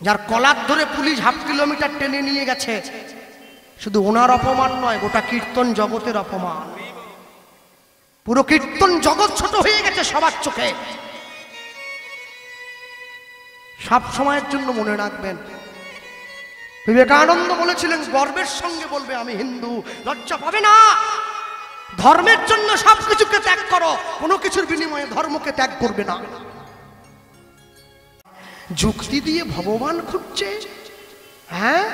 যার কলার ধরে police half kilometre টেনে নিয়ে গেছে, শুধু ওনার অপমান নয়, গোটা কীর্তন জগতের অপমান। পুরো কীর্তন জগৎ ছোট হয়ে গেছে সবার চোখে। সব সময়ের জন্য মনে রাখবেন, বিবেকানন্দ বলেছিলেন গর্বের সঙ্গে বলবে আমি হিন্দু, লজ্জা পাবে না। ধর্মের জন্য সবকিছুকে ত্যাগ করো, কোনো কিছুর বিনিময়ে ধর্মকে ত্যাগ করবে না। যুক্তি দিয়ে ভগবান খুঁজছে, হ্যাঁ,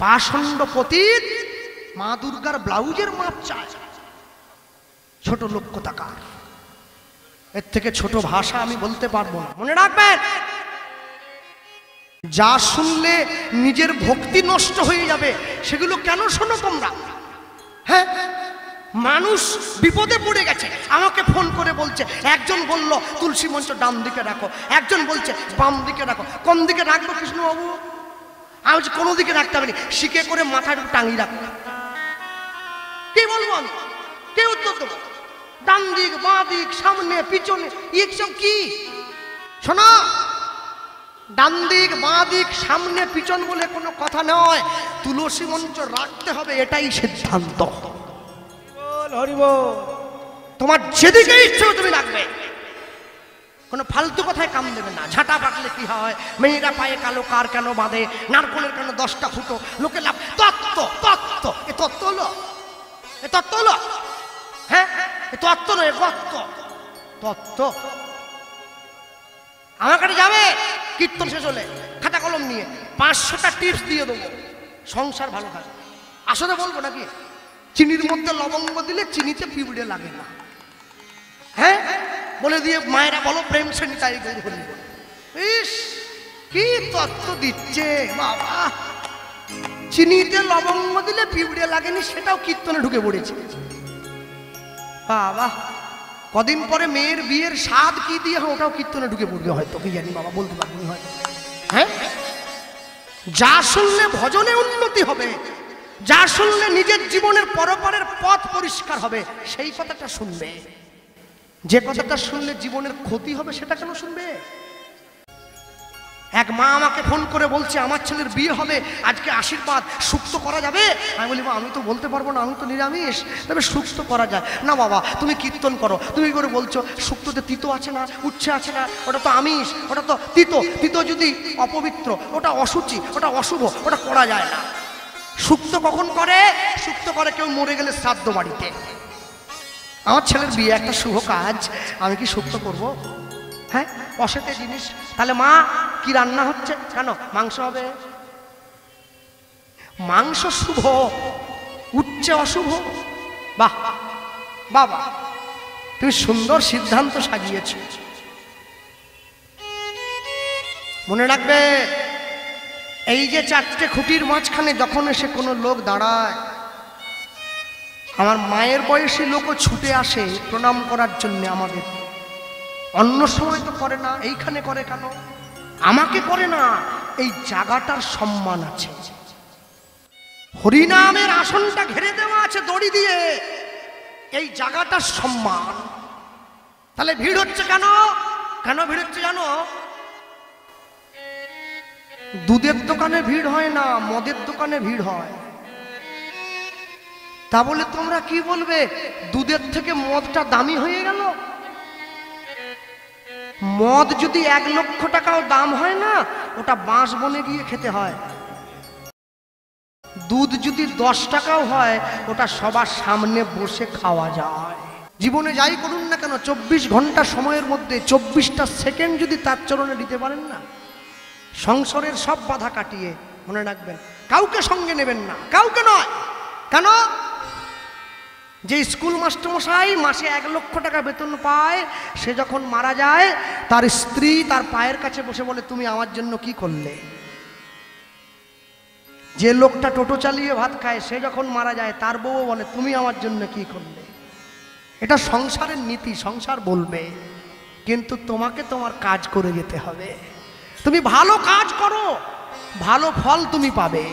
পাষণ্ড পতিত মা দুর্গার ব্লাউজের মাপ চায়, ছোট লোক কোথাকার। এর থেকে ছোট ভাষা আমি বলতে পারবো না। মনে রাখবেন, যা শুনলে নিজের ভক্তি নষ্ট হয়ে যাবে সেগুলো কেন শোনো তোমরা? হ্যাঁ, মানুষ বিপদে পড়ে গেছে, আমাকে ফোন করে বলছে, একজন বলল তুলসী মঞ্চ ডান দিকে রাখো, একজন বলছে বাম দিকে রাখো। কোন দিকে রাখবো কৃষ্ণবাবু? আমি বলছি কোনো দিকে রাখতে হবে না, শিখে করে মাথায় টাঙিয়ে রাখো। কি বলবো আমি? কে উত্তর দেবো? ডান দিক, বাঁ দিক, সামনে পিছনে, এইসব কি? শোনো, ডান দিক, বাঁ দিক, সামনে পিছন বলে কোনো কথা নয়, তুলসী মঞ্চ রাখতে হবে, এটাই সিদ্ধান্ত। তোমার যেদিকে ইচ্ছে তুমি রাখবে, কোনো ফালতু কথায় কাম দেবে না। ঝাঁটা পাকলে কি হয়, মেয়েরা পায়ে কালো কার কেন বাঁধে, নারকলের কেন 10টা ফুটো, লোকে লাভ। তত্ত্ব তত্ত্ব, এ তত্ত্ব হলো? এ তত্ত্ব হলো? হ্যাঁ, এ তত্ত্ব নয়, তত্ত্ব। তত্ত্ব আমার কাছে যাবে, কীর্তন শেষ হলে খাতা কলম নিয়ে 500টা টিপস দিয়ে দেবো, সংসার ভালো থাকে। আসলে বলবো নাকি, চিনির মধ্যে লবঙ্গ দিলে চিনিতে পিঁপড়ে লাগে না। হ্যাঁ, বলে দিয়ে মায়েরা বলো প্রেম শ্রেণী তাই গৌর হরি। ইস, কি তত্ত্ব দিচ্ছে বাবা! চিনিতে লবঙ্গ দিলে পিঁপড়ে লাগেনি, সেটাও কীর্তনে ঢুকে পড়েছে বাবা। কদিন পরে মেয়ের বিয়ের স্বাদ কি দিয়ে হয় ওটাও কীর্তনে ঢুকে পড়বে হয়তো, কি জানি বাবা, বলতে পারবি হয়তো। হ্যাঁ, যা শুনলে ভজনে উন্নতি হবে, যা শুনলে নিজের জীবনের পরপরের পথ পরিষ্কার হবে, সেই কথাটা শুনবে। যে কথাটা শুনলে জীবনের ক্ষতি হবে সেটা কেন শুনবে? এক মা আমাকে ফোন করে বলছে আমার ছেলের বিয়ে হবে, আজকে আশীর্বাদ, শুক্তো করা যাবে? আমি বলি মা আমি তো বলতে পারবো না, আমি তো নিরামিষ, তবে শুক্তো করা যায় না। বাবা তুমি কীর্তন করো, তুমি করে বলছো শুক্তোতে তিতো আছে না, উচ্ছে আছে না, ওটা তো আমিষ, ওটা তো তিতো, তিতো যদি অপবিত্র, ওটা অসুচি, ওটা অশুভ, ওটা করা যায় না। শুক্তো কখন করে? শুক্তো করে কেউ মরে গেলে শ্রাদ্ধ বাড়িতে। আমার ছেলের বিয়ে একটা শুভ কাজ, আমি কি শুক্তো করবো? হ্যাঁ, অসেতে জিনিস। তাহলে মা কি রান্না হচ্ছে? কেন মাংস হবে? মাংস শুভ, উচ্চে অশুভ। বাহ বাবা, তুমি সুন্দর সিদ্ধান্ত সাজিয়েছ। মনে রাখবে, এই যে 4টে খুঁটির মাঝখানে যখন এসে কোনো লোক দাঁড়ায়, আমার মায়ের বয়সী লোকও ছুটে আসে প্রণাম করার জন্য আমাদের। অন্য সময় তো করে না, এইখানে করে কেন? আমাকে করে না, এই জায়গাটার সম্মান আছে। হরিনামের আসনটা ঘিরে দেওয়া আছে দড়ি দিয়ে, এই জায়গাটার সম্মান। তাহলে ভিড় হচ্ছে কেন? কেন ভিড় হচ্ছে জানো? দুধের দোকানে ভিড় হয় না, মদের দোকানে ভিড় হয়। তা বলে তোমরা কি বলবে দুধের থেকে মদটা দামি হয়ে গেল? মদ যদি 1 লক্ষ টাকাও দাম হয় না, ওটা বাঁশ বনে গিয়ে খেতে হয়। দুধ যদি 10 টাকাও হয়, ওটা সবার সামনে বসে খাওয়া যায়। জীবনে যাই করুন না কেন, 24 ঘন্টা সময়ের মধ্যে 24টা সেকেন্ড যদি তার চরণে দিতে পারেন না, সংসারের সব বাধা কাটিয়ে, মনে রাখবেন কাউকে সঙ্গে নেবেন না, কাউকে নয়। কেন? যে স্কুল মাস্টারমশাই মাসে 1 লক্ষ টাকা বেতন পায়, সে যখন মারা যায় তার স্ত্রী তার পায়ের কাছে বসে বলে তুমি আমার জন্য কি করলে? যে লোকটা টোটো চালিয়ে ভাত খায়, সে যখন মারা যায় তার বউ বলে তুমি আমার জন্য কি করলে? এটা সংসারের নীতি, সংসার বলবে, কিন্তু তোমাকে তোমার কাজ করে যেতে হবে। তুমি ভালো কাজ করো, ভালো ফল তুমি পাবে।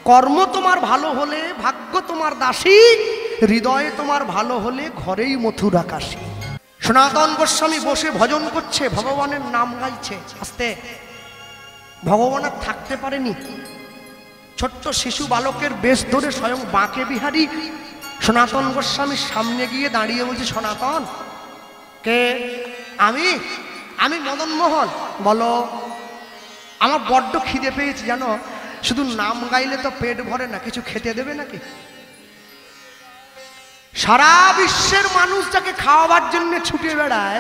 কর্ম তোমার ভালো হলে ভাগ্য তোমার দাসী, হৃদয়ে তোমার ভালো হলে ঘরেই মথুরা কাশী। সনাতন গোস্বামী বসে ভজন করছে, ভগবানের নাম গাইছে। আস্তে ভগবান আর থাকতে পারেনি, ছোট্ট শিশু বালকের বেশ ধরে স্বয়ং বাঁকে বিহারী সনাতন গোস্বামীর সামনে গিয়ে দাঁড়িয়ে বলছে, সনাতন কে? আমি আমি মদন মোহন। বলো। আমার বড্ড খিদে পেয়েছি জানো, শুধু নাম গাইলে তো পেট ভরে না, কিছু খেতে দেবে নাকি? সারা বিশ্বের মানুষ যাকে খাওয়াবার জন্য ছুটে বেড়ায়,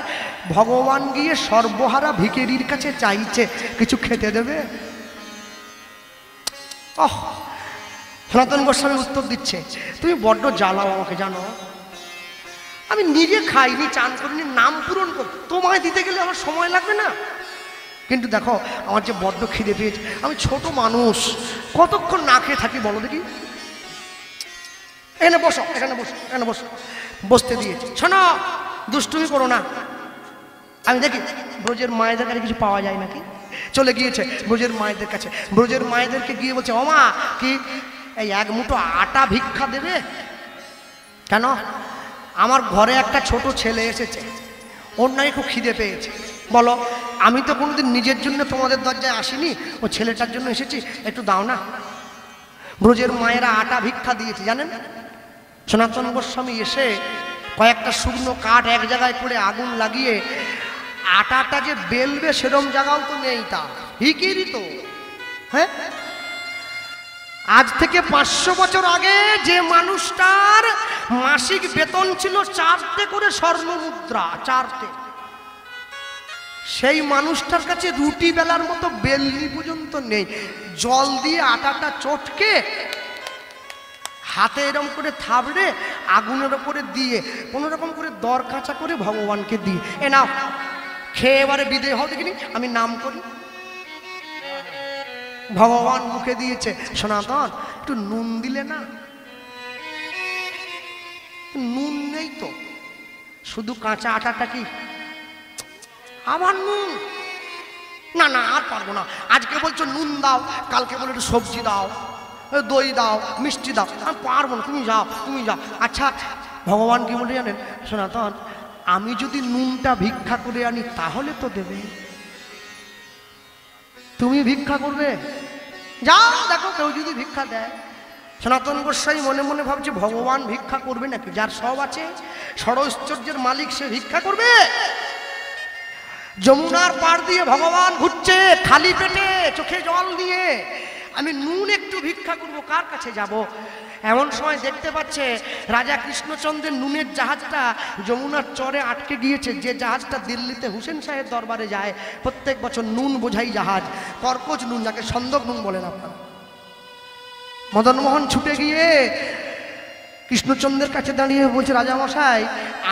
ভগবান গিয়ে সর্বহারা ভিখারির কাছে চাইছে কিছু খেতে দেবে। সনাতন গোস্বামী উত্তর দিচ্ছে, তুমি বড্ড জ্বালাও আমাকে জানো, আমি নিজে খাইনি, চান করিনি, নাম পূরণ করি, তোমায় দিতে গেলে আমার সময় লাগবে না? কিন্তু দেখো আমার যে বড্ড খিদে পেয়েছে, আমি ছোট মানুষ, কতক্ষণ না খেয়ে থাকি বলো দেখি? এখানে বসো, এখানে বসো, এখানে বসো। বসতে দিয়েছি। শোনো, দুষ্টুমি করো না। আমি দেখি ব্রজের মায়েদের কাছে কিছু পাওয়া যায় নাকি। চলে গিয়েছে ব্রজের মায়েদের কাছে, ব্রজের মায়েদেরকে গিয়ে বলছে, ওমা কি এই এক মুঠো আটা ভিক্ষা দেবে? কেন? আমার ঘরে একটা ছোট ছেলে এসেছে, ওর নাকি খুব খিদে পেয়েছে। বলো, আমি তো কোনোদিন নিজের জন্য তোমাদের দরজায় আসিনি, ও ছেলেটার জন্য এসেছি, একটু দাও না। ব্রজের মায়েরা আটা ভিক্ষা দিয়েছে জানেন। সনাতন গোস্বামী এসে কয়েকটা শুকনো কাঠ এক জায়গায় করে আগুন লাগিয়ে আটাটা যে বেলবে সেরম জায়গাও তো নেই, তা ভিখিরি তো। হ্যাঁ, আজ থেকে 500 বছর আগে যে মানুষটার মাসিক বেতন ছিল 4টে করে স্বর্ণ মুদ্রা, 4টে, সেই মানুষটার কাছে রুটি বেলার মতো বেলনি পর্যন্ত নেই। জল দিয়ে আটাটা চটকে হাতে এরম করে থাবড়ে আগুনের ওপরে দিয়ে কোনো রকম করে দর কাঁচা করে ভগবানকে দিয়ে, এ নাও খেয়ে এবারে বিদেয় হও দেখিনি, আমি নাম করি। ভগবান মুখে দিয়েছে, সনাতন একটু নুন দিলে না? নুন নেই তো, শুধু কাঁচা আটাটা কি আবার নুন? না না, আর পারবো না। আজকে বলছো নুন দাও, কালকে বলে একটু সবজি দাও, দই দাও, মিষ্টি দাও, আমি পারবো না, তুমি যাও, তুমি যাও। আচ্ছা, ভগবান কি বলে জানেন সনাতন, আমি যদি নুনটা ভিক্ষা করে আনি তাহলে তো দেবে। তুমি ভিক্ষা করবে? যাও দেখো কেউ যদি ভিক্ষা দেয়। সনাতন গোস্বামী মনে মনে ভাবছে, ভগবান ভিক্ষা করবে নাকি? যার সব আছে, ষড়ৈশ্বর্যের মালিক, সে ভিক্ষা করবে? যমুনার পাড় দিয়ে ভগবান ঘুরছে খালি পেটে, চোখে জল নিয়ে, আমি নুন একটু ভিক্ষা করব, কার কাছে যাব? এমন সময় দেখতে পাচ্ছে রাজা কৃষ্ণচন্দ্রের নুনের জাহাজটা যমুনার চরে আটকে গিয়েছে। যে জাহাজটা দিল্লিতে হুসেন শাহের দরবারে যায় প্রত্যেক বছর, নুন বোঝাই জাহাজ, কর্কজ নুন, যাকে সন্দক নুন বলেন আপনারা। মদনমোহন ছুটে গিয়ে কৃষ্ণচন্দ্রের কাছে দাঁড়িয়ে বলছে, রাজামশাই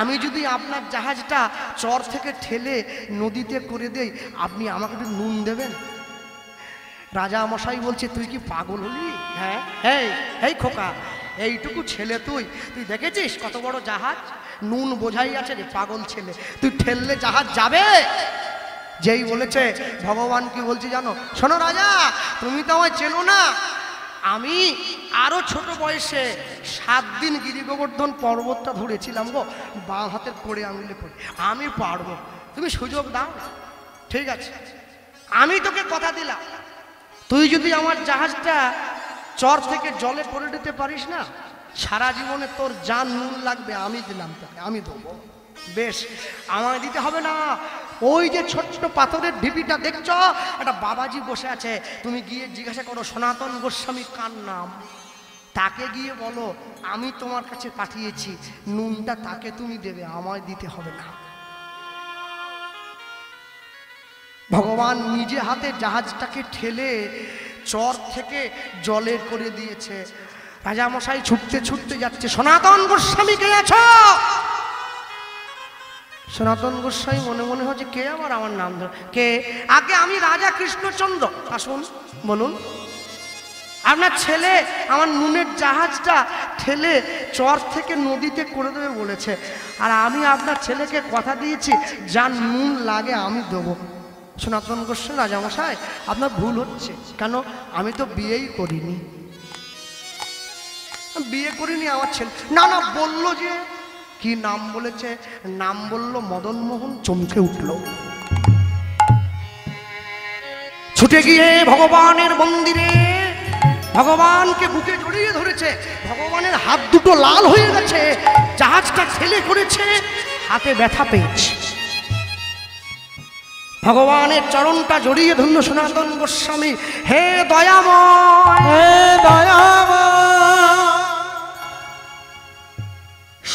আমি যদি আপনার জাহাজটা চর থেকে ঠেলে নদীতে করে দেই, আপনি আমাকে একটু নুন দেবেন? রাজা মশাই বলছে, তুই কি পাগল হলি? হ্যাঁ, এই এই খোকা, এইটুকু ছেলে তুই দেখেছিস কত বড় জাহাজ? নুন বোঝাই আছে রে পাগল ছেলে, তুই ঠেললে জাহাজ যাবে? যেই বলেছে ভগবান কি বলছে জানো? শোনো রাজা, তুমি তো আমায় চেনো না, আমি আরো ছোট বয়সে 7 দিন গিরি গোবর্ধন পর্বতটা ধরেছিলাম গো, বাঁ হাতের কোড়ে আঙুলে পড়ে, আমি পারবো, তুমি সুযোগ দাও। ঠিক আছে, আমি তোকে কথা দিলাম, তুই যদি আমার জাহাজটা চর থেকে জলে পড়ে দিতে পারিস না, সারা জীবনে তোর জান নুন লাগবে, আমি দিলাম তোকে, আমি দেবো। বেশ, আমায় দিতে হবে না। ওই যে ছোট্ট পাথরের ঢিপিটা দেখছো, একটা বাবাজি বসে আছে, তুমি গিয়ে জিজ্ঞাসা করো সনাতন গোস্বামী কার নাম, তাকে গিয়ে বলো আমি তোমার কাছে পাঠিয়েছি, নুনটা তাকে তুমি দেবে, আমায় দিতে হবে না। ভগবান নিজে হাতে জাহাজটাকে ঠেলে চর থেকে জলে করে দিয়েছে। রাজামশাই ছুটতে ছুটতে যাচ্ছে, সনাতন গোস্বামী কে আছো? সনাতন গোস্বামী মনে মনে হচ্ছে, কে আবার আমার নাম ধর, কে? আগে আমি রাজা কৃষ্ণচন্দ্র, আসুন বলুন। আপনার ছেলে আমার নুনের জাহাজটা ঠেলে চর থেকে নদীতে করে দেবে বলেছে, আর আমি আপনার ছেলেকে কথা দিয়েছি যার নুন লাগে আমি দেবো। সনাতন গোস্বামী, রাজামশাই আপনার ভুল হচ্ছে, কেন? আমি তো বিয়েই করিনি। বিয়ে করিনি আমার ছেলে? না না, বললো যে কি নাম বলেছে, নাম বললো মদনমোহন, চমকে উঠল। ছুটে গিয়ে ভগবানের মন্দিরে ভগবানকে বুকে জড়িয়ে ধরেছে। ভগবানের হাত দুটো লাল হয়ে গেছে, জাহাজটা ঠেলে করেছে, হাতে ব্যথা পেয়েছে। ভগবানের চরণটা জড়িয়ে ধরল সনাতন গোস্বামী, হে দয়াময়, হে দয়াময়,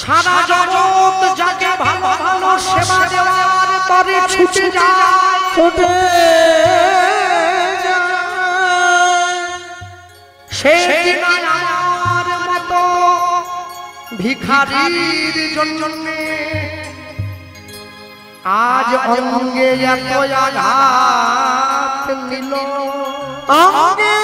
সারা জগৎ যাকে ভালো ভালো সেবা দেওয়ার তরে ছুটে যায়, ছুটে সে আমার মতো ভিখারির জন্য আজ অঙ্গে এত আঘাত নিল, অঙ্গে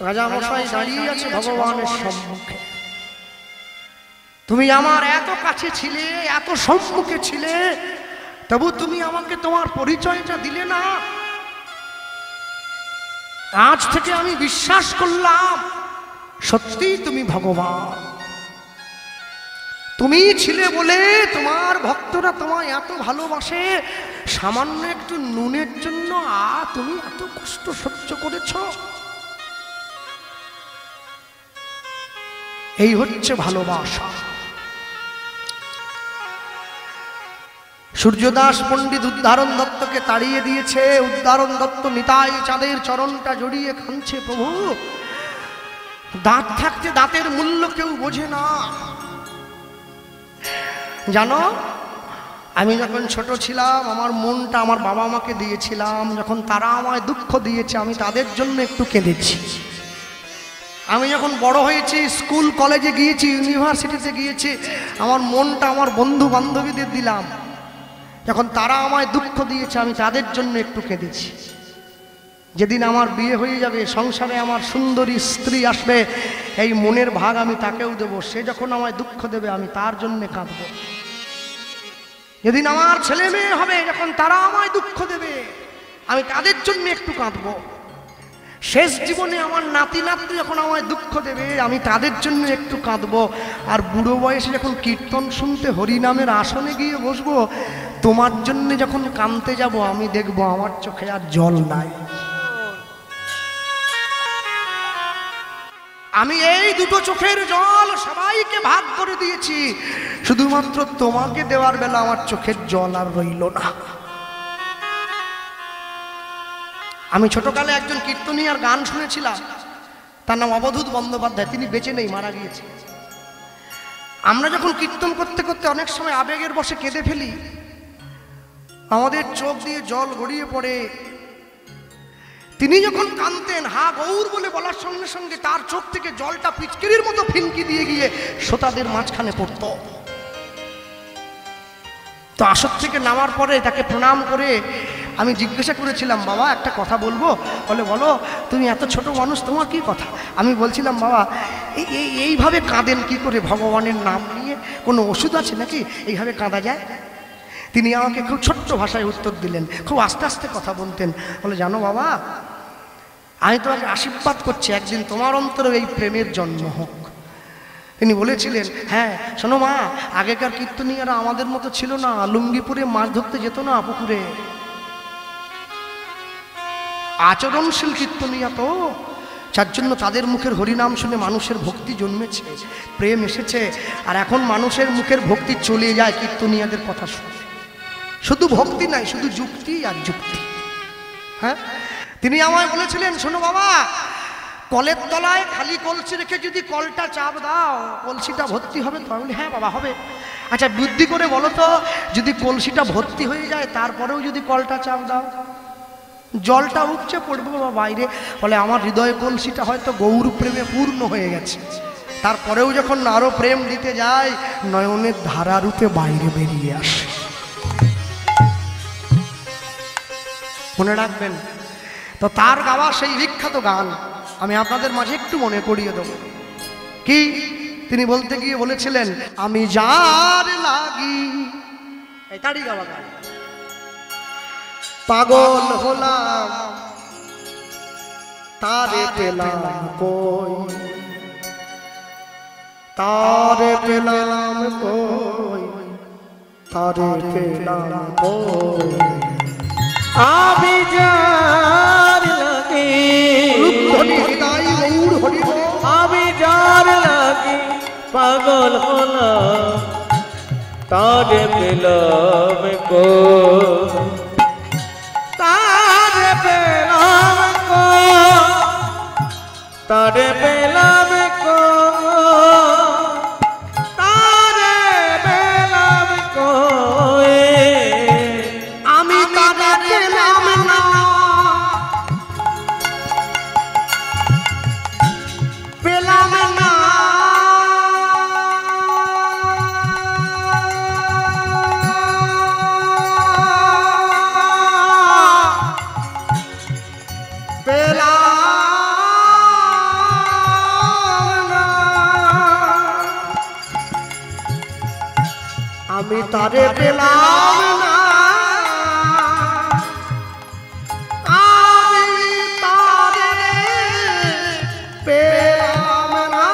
রাজা মশাই দাঁড়িয়ে আছে ভগবানের সম্মুখে। তুমি আমার এত কাছে ছিলে, এত সম্মুখে ছিলে, তবু তুমি আমাকে তোমার পরিচয়টা দিলে না। আজ থেকে আমি বিশ্বাস করলাম সত্যিই তুমি ভগবান। তুমি ছিলে বলে তোমার ভক্তরা তোমায় এত ভালোবাসে। সামান্য একটু নুনের জন্য তুমি এত কষ্ট সহ্য করেছ। এই হচ্ছে ভালোবাসা। সূর্যদাস পণ্ডিত উদ্ধারণ দত্তকে তাড়িয়ে দিয়েছে। উদ্ধারণ দত্ত নিতাই চাঁদের চরণটা জড়িয়ে কাঁদছে, প্রভু দাঁত থাকতে দাঁতের মূল্য কেউ বোঝে না। জানো, আমি যখন ছোট ছিলাম আমার মনটা আমার বাবা মাকে দিয়েছিলাম। যখন তারা আমায় দুঃখ দিয়েছে আমি তাদের জন্য একটু কেঁদেছি। আমি যখন বড় হয়েছি, স্কুল কলেজে গিয়েছি, ইউনিভার্সিটিতে গিয়েছি, আমার মনটা আমার বন্ধু বান্ধবীদের দিলাম। যখন তারা আমায় দুঃখ দিয়েছে আমি তাদের জন্য একটু কেঁদেছি। যেদিন আমার বিয়ে হয়ে যাবে, সংসারে আমার সুন্দরী স্ত্রী আসবে, এই মনের ভাগ আমি তাকেও দেব। সে যখন আমায় দুঃখ দেবে আমি তার জন্য কাঁদব। যেদিন আমার ছেলে মেয়ে হবে, যখন তারা আমায় দুঃখ দেবে আমি তাদের জন্য একটু কাঁদব। শেষ জীবনে আমার নাতি নাতনি যখন আমায় দুঃখ দেবে আমি তাদের জন্য একটু কাঁদব। আর বুড়ো বয়সে যখন কীর্তন শুনতে হরিনামের আসনে গিয়ে বসবো, তোমার জন্য যখন কাঁদতে যাব আমি দেখবো আমার চোখে আর জল নাই। আমি এই দুটো চোখের জল সবাইকে ভাগ করে দিয়েছি, শুধুমাত্র তোমাকে দেওয়ার বেলা আমার চোখের জল আর রইল না। আমি ছোটকালে একজন কীর্তনীয়ার গান শুনেছিলাম, তার নাম অবধূত বন্দ্যোপাধ্যায়। তিনি বেঁচে নেই, মারা গিয়েছে। আমরা যখন কীর্তন করতে করতে অনেক সময় আবেগের বশে কেঁদে ফেলি, আমাদের চোখ দিয়ে জল গড়িয়ে পড়ে। তিনি যখন কাঁদতেন হা গৌর বলে বলার সঙ্গে সঙ্গে তার চোখ থেকে জলটা পিচকিরির মতো ফিনকি দিয়ে গিয়ে শ্রোতাদের মাঝখানে পড়ত। তো আসর থেকে নামার পরে তাকে প্রণাম করে আমি জিজ্ঞাসা করেছিলাম, বাবা একটা কথা বলবো? বলে, বলো। তুমি এত ছোট মানুষ, তোমার কি কথা? আমি বলছিলাম, বাবা এইভাবে কাঁদেন কি করে? ভগবানের নাম নিয়ে কোনো ওষুধ আছে নাকি এইভাবে কাঁদা যায়? তিনি আমাকে খুব ছোট্ট ভাষায় উত্তর দিলেন, খুব আস্তে আস্তে কথা বলতেন। বলে, জানো বাবা, আমি তোমাকে আশীর্বাদ করছি একদিন তোমার অন্তরে এই প্রেমের জন্ম হোক। তিনি বলেছিলেন, হ্যাঁ শোনো মা, আগেকার কীর্তনীয়ারা আমাদের মতো ছিল না। লুঙ্গিপুরে মাছ ধরতে যেত না পুকুরে। আচরণশীল কীর্তনীয়া তো, যার জন্য তাদের মুখের হরিনাম শুনে মানুষের ভক্তি জন্মেছে, প্রেম এসেছে। আর এখন মানুষের মুখের ভক্তি চলে যায় কীর্তনীয়াদের কথা শুনে। শুধু ভক্তি নাই, শুধু যুক্তি আর যুক্তি। হ্যাঁ, তিনি আমায় বলেছিলেন, শোনো বাবা, কলের তলায় খালি কলসি রেখে যদি কলটা চাপ দাও কলসিটা ভর্তি হবে তো? আমি, হ্যাঁ বাবা হবে। আচ্ছা বুদ্ধি করে বলো তো, যদি কলসিটা ভর্তি হয়ে যায় তারপরেও যদি কলটা চাপ দাও, জলটা উপচে পড়বে বাবা বাইরে। বলে, আমার হৃদয় কলসিটা হয়তো গৌর প্রেমে পূর্ণ হয়ে গেছে, তারপরেও যখন আরো প্রেম দিতে যায় নয়নের ধারা রূপে বাইরে বেরিয়ে আসে। মনে রাখবেন তো, তার গাওয়া সেই বিখ্যাত গান আমি আপনাদের মাঝে একটু মনে করিয়ে দেব। কি তিনি বলতে গিয়ে বলেছিলেন, আমি যার লাগি, এই তারই গাওয়া গান, পাগল হলাম তারে পেলাম কই, तारे पेलाम कोई तारे पेलाम कोई आबी जार लगी आबी जार लगी पागल होना तारे पेलाम को तारे पेलाम को तारे पेलाम को तारे पेलाम को आमी तारे पेलाम ना पेलाम ना আমি তারে পেলাম না আমি তারে পেলাম না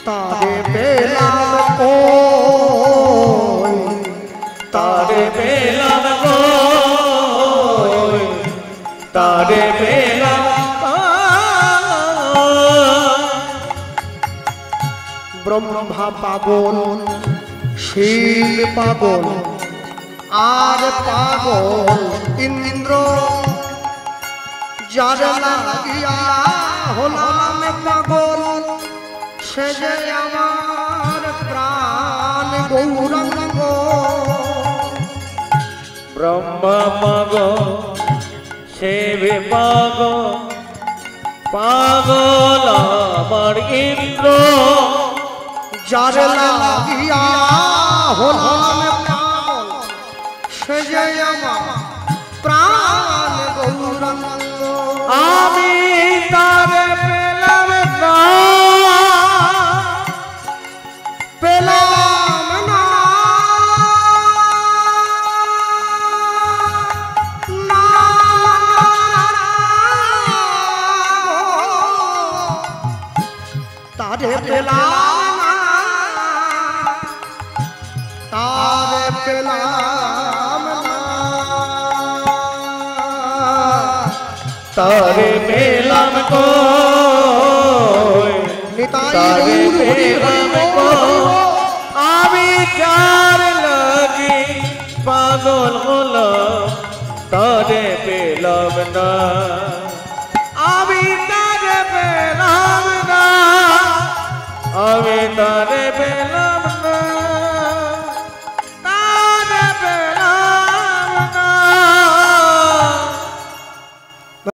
তারে পেলাম কই तारे पेलाम को तारे पेलाम ब्रह्मा पागल शिव पागल আর পাগল ইন্দ্র যার লাগিয়া হলাম পাগল সে যে আমার প্রাণ গৌরাঙ্গ ब्रह्मा पागल शिव पागल पागल আমার ইন্দ্র যার লাগিয়া হলাম পাগল সে যে আমার প্রাণ গৌরাঙ্গ আমি তারে পেলাম না পেলাম না না তারে পেলাম না তারে পেলাম না तारे पेलाम को तारे पेलाम को आमी जार लगी पागल होलो तारे पेलाम ना आमी तारे पेलाम ना आमी तारे पेलाम